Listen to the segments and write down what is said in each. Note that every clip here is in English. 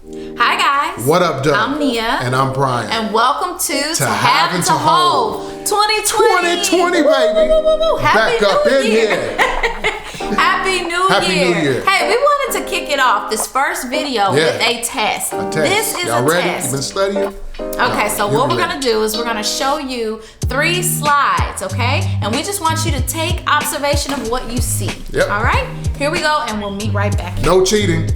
Hi guys. What up, Doug? I'm Nia. And I'm Brian. And welcome to Have and to Hold 2020. 2020, baby. Woo. Happy Back up New in Year. here. Happy New Year. Hey, we wanted to kick it off, this first video, with a test. This is Y'all a ready? test. You been studying? Okay, so what we're gonna do is we're gonna show you 3 slides, okay? And we just want you to take observation of what you see. Yep. All right? Here we go, and we'll meet right back here. No cheating.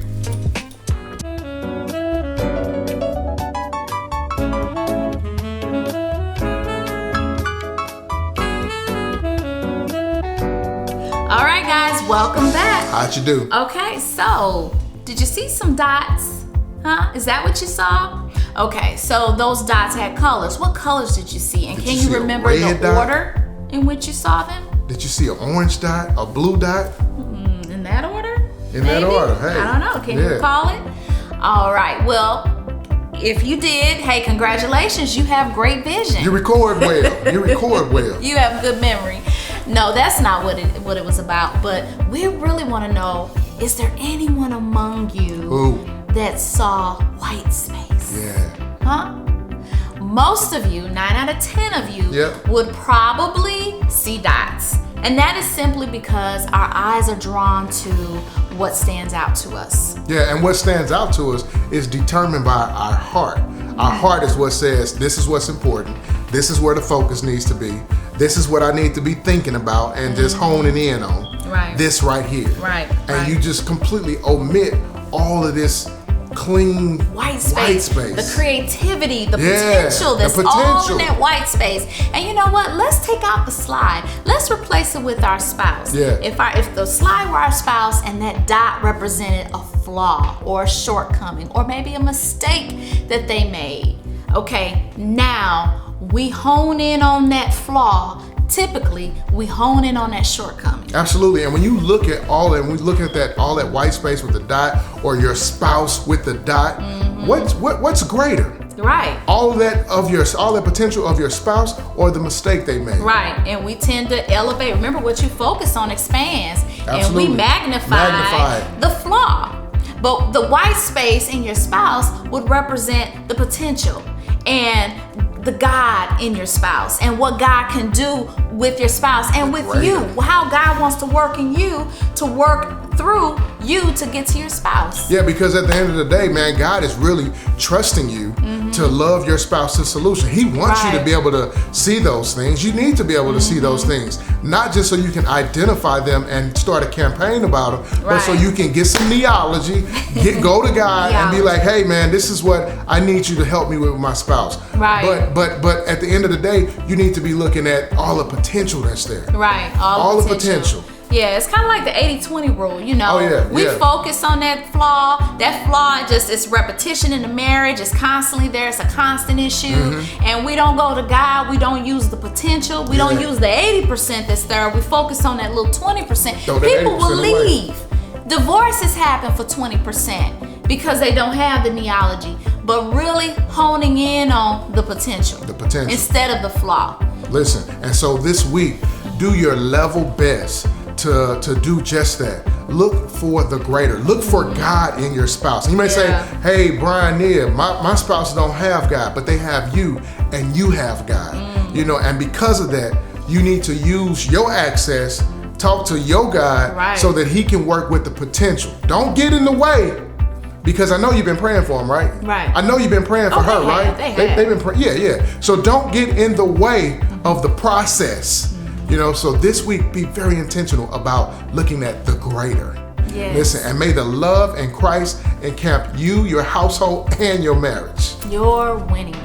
All right, guys, welcome back. How'd you do? Okay, so did you see some dots? Huh? Is that what you saw? Okay, so those dots had colors. What colors did you see? And can you remember the order in which you saw them? Did you see an orange dot, a blue dot? In that order? In that order, hey. I don't know. Can you recall it? All right, well, if you did, hey, congratulations. You have great vision. You record well. You record well. You have good memory. No, that's not what it was about. But we really want to know, is there anyone among you that saw white space? Yeah. Huh? Most of you, 9 out of 10 of you, would probably see dots. And that is simply because our eyes are drawn to what stands out to us. Yeah, and what stands out to us is determined by our heart. Our heart is what says, this is what's important. This is where the focus needs to be. This is what I need to be thinking about and just honing in on. Right. This right here. Right. And you just completely omit all of this clean white space. The creativity, the potential that's all in that white space. And you know what? Let's take out the slide. Let's replace it with our spouse. Yeah. If the slide were our spouse and that dot represented a flaw or a shortcoming or maybe a mistake that they made. Okay, now we hone in on that flaw. Typically, we hone in on that shortcoming. Absolutely, and when you look at all that, when we look at that, all that white space with the dot, or your spouse with the dot, what's greater? Right. All that potential of your spouse, or the mistake they made. Right, and we tend to elevate. Remember, what you focus on expands, Absolutely. And we magnify the flaw. But the white space in your spouse would represent the potential and the God in your spouse and what God can do with your spouse and with you, how God wants to work in you to work through you to get to your spouse. Yeah, because at the end of the day, man, God is really trusting you to love your spouse's solution. He wants you to be able to see those things. You need to be able to see those things, not just so you can identify them and start a campaign about them, but so you can get some neology, go to God and be like, hey man, this is what I need you to help me with my spouse. Right. But at the end of the day, you need to be looking at all the potential that's there. Right. All the potential. Yeah, it's kind of like the 80-20 rule, you know. We focus on that flaw. That flaw it's repetition in the marriage. It's constantly there. It's a constant issue. And we don't go to God. We don't use the potential. We don't use the 80% that's there. We focus on that little 20%. People will leave. Divorces happen for 20% because they don't have the neology, but really honing in on the potential. Instead of the flaw. Listen, and so this week, do your level best to do just that. Look for the greater. Look for God in your spouse. And you may say, hey, Brian, Nia, my spouse don't have God, but they have you, and you have God. You know, and because of that, you need to use your access, talk to your God so that he can work with the potential. Don't get in the way. Because I know you've been praying for him, right? Right. I know you've been praying for her, right? They've been praying. Yeah. So don't get in the way of the process. You know, so this week be very intentional about looking at the greater. Yes. Listen, and may the love in Christ encamp you, your household, and your marriage. You're winning.